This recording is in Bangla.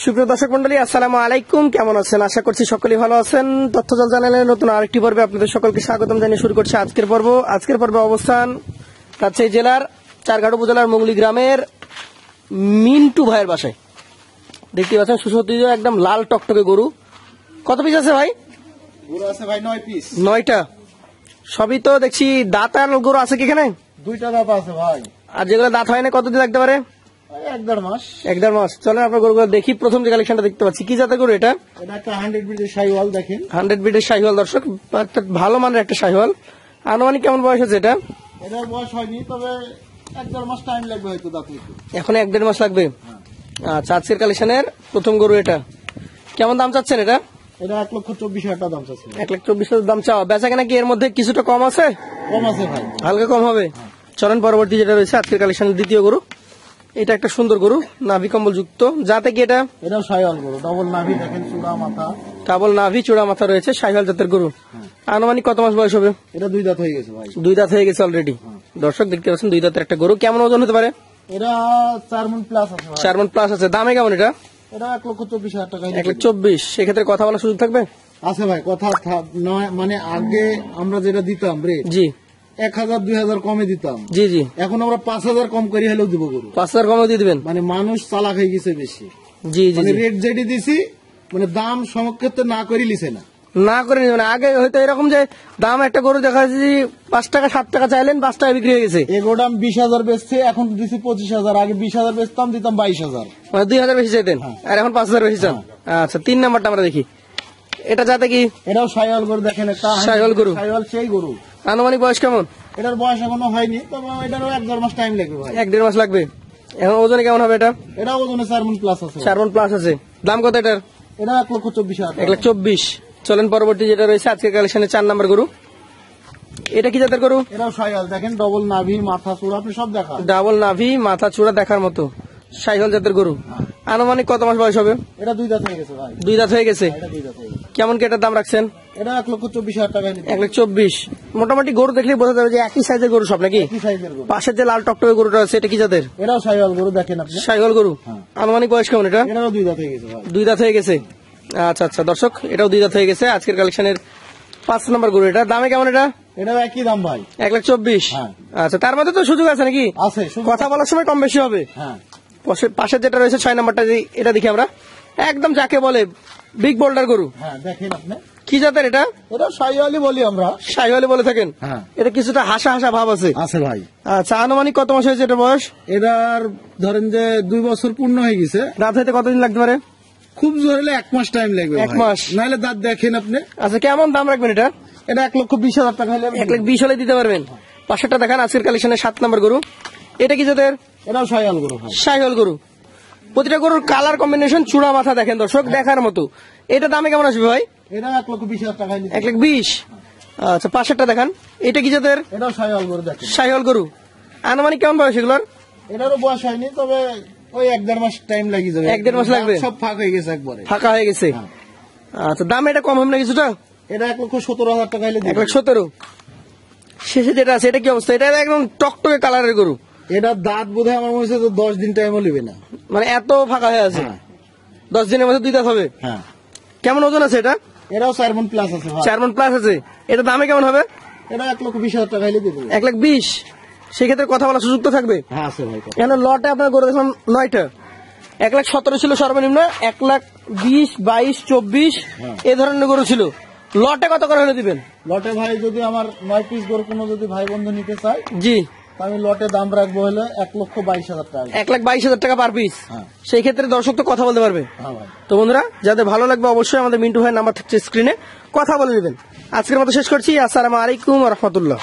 সুপ্রিয় দর্শক মন্ডলী, আসসালামু আলাইকুম। কেমন আছেন? আশা করছি সকলেই ভালো আছেন। তথ্যজাল চ্যানেলের নতুন আরেকটি পর্বে আপনাদের সকলকে স্বাগতম জানিয়ে শুরু করছি আজকের পর্ব। আজকের পর্বে অবস্থান রাজশাহী জেলার চারঘাট উপজেলার মুঙ্গলি গ্রামের মিন্টু ভাইয়ের বাসায়। দেখতে পাচ্ছেন সুসজ্জিত একদম লাল টকটকে গরু। কত পিস আছে ভাই? গরু আছে ভাই 9 পিস। 9টা। সবই তো দেখছি দাঁতার গরু আছে কি এখানে? 2টা দাঁত আছে ভাই। আর যেগুলো দাঁত হয় না কতদিন লাগতে পারে? 1.5 মাস। 1.5 মাস। চলেন আপনার গরুগুলো দেখি। প্রথম যে কালেকশনটা দেখতে পাচ্ছি, কি জাতের গরু এটা? এটা একটা 100 ব্রিডের শাহিওয়াল। দেখেন 100 ব্রিডের শাহিওয়াল। দর্শক, একটা ভালো মানের একটা শাহিওয়াল। আনুমানিক কেমন বয়স আছে এটা? এটার বয়স হয়নি, তবে 1.5 মাস টাইম লাগবে হয়তো দাঁত হইতে। এখন 1.5 মাস লাগবে। আচ্ছা, আজকের কালেকশনের প্রথম গরু এটা। কেমন দাম চাচ্ছেন এটা? এটা 1,24,000 টাকা দাম চাচ্ছে। 1,24,000 দাম চাওয়া। বেচা কেনা কি এর মধ্যে কিছুটা কম আছে? কম আছে ভাই, হালকা কম হবে। চলেন পরবর্তী যেটা রয়েছে আজকের কালেকশনের দ্বিতীয় গরু। এটা একটা সুন্দর গরু, নাভি কম্বল যুক্ত। যাতে কি এটা? এটাও শাহিওয়াল গরু, ডবল নাভি। দেখেন চূড়া মাথা, কেবল নাভি চূড়া মাথা রয়েছে, শাহিওয়াল জাতের গরু। আনুমানিক কত মাস বয়স হবে? এটা 2 দাঁত হয়ে গেছে ভাই। 2 দাঁত হয়ে গেছে অলরেডি। দর্শক দেখতে পাচ্ছেন 2 দাঁতের একটা গরু। কেমন ওজন হতে পারে? এটা 4 মণ প্লাস আছে ভাই। 4 মণ প্লাস আছে। দামে কেমন এটা? এটা 1,24,000 টাকা। 1,24,000। সেক্ষেত্রে কথা বলার সুযোগ থাকবে? আছে ভাই, কথা নয় মানে আগে আমরা যেটা দিতাম রেট, জি 1,000-2,000 কমে দিতাম। জি জি। এখন আমরা 5,000 কম করে হলেও দিব গরু। 5,000 কমে দিয়ে দিবেন? মানে মানুষ চালাক হয়ে গেছে বেশি। জি জি মানে জি। রেট যেটি দিছি, মানে দাম সমক্ষেত্রে না করে লিছে না। না করে নিবেন। আগে হয়তো এরকম যে দাম একটা গরু দেখা যাচ্ছে যে 5 টাকা 7 টাকা চাইলেন, 5 টাকা বিক্রি হয়ে গেছে। এগোর দাম 20,000 বেচছে, এখন দিছি 25,000। আগে 20,000 বেচতাম, দিতাম 22,000। মানে 2,000 বেশি চাইতেন, আর এখন 5,000 বেশি চান। আচ্ছা, 3 নাম্বারটা আমরা দেখি। এটা যাতে কি? এটাও শাহিওয়াল গরু। দেখেন একটা শাহিওয়াল গরু। শাহিওয়াল সেই গরু। আনুমানিক বয়স কেমন? এটার বয়স এখনো হয়নি, তবে এটারও 1.5 মাস টাইম লাগবে ভাই। 1-1.5 মাস লাগবে। এখন ওজনে কেমন হবে এটা? এটা ওজনে 4 মণ প্লাস আছে। 4 মণ প্লাস আছে। দাম কত এটার? এটা 1,24,000 টাকা। 1,24,000। চলেন পরবর্তী যেটা রয়েছে আজকের কালেকশনে 4 নাম্বার গরু। এটা কি জাতের গরু? এটাও শাহিওয়াল। দেখেন ডবল নাভি, মাথা চূড়া, আপনি সব দেখা। ডাবল নাভি, মাথা চূড়া দেখার মতো শাহিওয়াল জাতের গরু। আনুমানিক কত মাস বয়স হবে? এটা 2 দাঁত হয়ে গেছে ভাই। 2 দাঁত হয়ে গেছে। এটা 2 দাঁত হয়ে গেছে। কেমন কি এটার দাম রাখছেন? এটা 1,24,000 টাকা। 1,24,000। মোটামুটি গরু দেখলেই বোঝা যাবে যে একই সাইজের গরু সব নাকি? কি সাইজের গরু? পাশের যে লাল টকটকে গরুটা আছে এটা কি জাতের? এটাও শাহিওয়াল গরু। দেখেন আপনি শাহিওয়াল গরু। আনুমানিক বয়স কেমন এটা? এটাও 2 দাঁত হয়ে গেছে ভাই। 2 দাঁত হয়ে গেছে। আচ্ছা আচ্ছা দর্শক, এটাও 2 দাঁত হয়ে গেছে। আজকের কালেকশনের 5 নাম্বার গরু। এটা দামে কেমন এটা? এটাও একই দাম ভাই, 1,24,000। আচ্ছা, তার মধ্যে তো সুযোগ আছে নাকি? আছে শুধু কথা বলার সময় কম বেশি হবে। হ্যাঁ। পাশের যেটা রয়েছে 6 নাম্বারটা, এটা দেখি আমরা। একদম যাকে বলে বিগ বোল্ডার গরু। হ্যাঁ দেখেন আপনি, কি জাতের এটা? এটা শাহিওয়ালি বলি আমরা। শাহিওয়ালি বলে থাকেন? হ্যাঁ। এটা কিছুটা হাসা হাসা ভাব আছে। আছে ভাই। আচ্ছা, আনুমানিক কত মাস হয়েছে এটা বয়স? এটার ধরেন যে 2 বছর পূর্ণ হয়ে গেছে। দাঁত হইতে কতদিন লাগতে পারে? খুব জোর হলে 1 মাস টাইম লাগবে। 1 মাস? নাহলে দাঁত দেখেন আপনি। আচ্ছা, কেমন দাম রাখবেন এটা? এটা 1,20,000 টাকা হলে 1,20,000 হলে দিতে পারবেন। পাশেরটা দেখান, আজকের কালেকশনের 7 নাম্বার গরু। এটা কি জাতের? এটাও শাহিওয়াল গরু ভাই। শাহিওয়াল গরু। প্রতিটা গরুর কালার কম্বিনেশন, চূড়া মাথা দেখেন দর্শক, দেখার মতো। এটা দামে কেমন আসবে ভাই? এটা 1,20,000 টাকা হলে 1,20,000। আচ্ছা, পাশেরটা দেখান। এটা কি জাতের? এটাও শাহিওয়াল গরু। দেখেন শাহিওয়াল গরু। আনুমানিক কেমন বয়স এগুলোর? এটারও বয়স হয়নি, তবে ওই 1.5 মাস টাইম লাগি যাবে। 1.5 মাস লাগবে? সব ফাঁক হয়ে গেছে একবারে, ফাঁকা হয়ে গেছে। আচ্ছা, দাম এটা কম হবে না কিছুটা? এটা 1,17,000 টাকা হলে 1,17,000। শেষে যেটা আছে এটা কি অবস্থা? এটা একদম টকটকে কালারের গরু। এটা দাঁত বোধহয় আমার মনে হচ্ছে 10 দিন টাইমও নেবে না। মানে এত ফাঁকা হয়ে আছে। 10 দিনের মধ্যে 2 দাঁত হবে। হ্যাঁ। কেমন ওজন আছে এটা? এটাও 4 মণ প্লাস আছে ভাই। 4 মণ প্লাস আছে। এটা দামে কেমন হবে? এটা 1,20,000 টাকা হলে দেবে। 1,20,000। সেক্ষেত্রে কথা বলার সুযোগ তো থাকবে। হ্যাঁ আছে ভাই। এখানে লটে আপনার গরু দেখলাম 9টা। 1,17,000 ছিল সর্বনিম্ন, 1,20,000, 22,000, 24,000 এই ধরনের গরু ছিল। লটে কত করে হলে দিবেন? লটে ভাই যদি আমার 9 পিস গরু কোনো যদি ভাই বন্ধু নিতে চায়, জি, আমি লটে দাম রাখবো হলে 1,22,000 টাকা। 1,22,000 টাকা পার পিস। সেই ক্ষেত্রে দর্শক তো কথা বলতে পারবে। হ্যাঁ ভাই। তো বন্ধুরা, যাদের ভালো লাগবে অবশ্যই আমাদের মিন্টু ভাইয়ের নাম্বার থাকছে স্ক্রিনে, কথা বলে নেবেন। আজকের মতো শেষ করছি। আসসালামু আলাইকুম ওয়া রাহমাতুল্লাহ।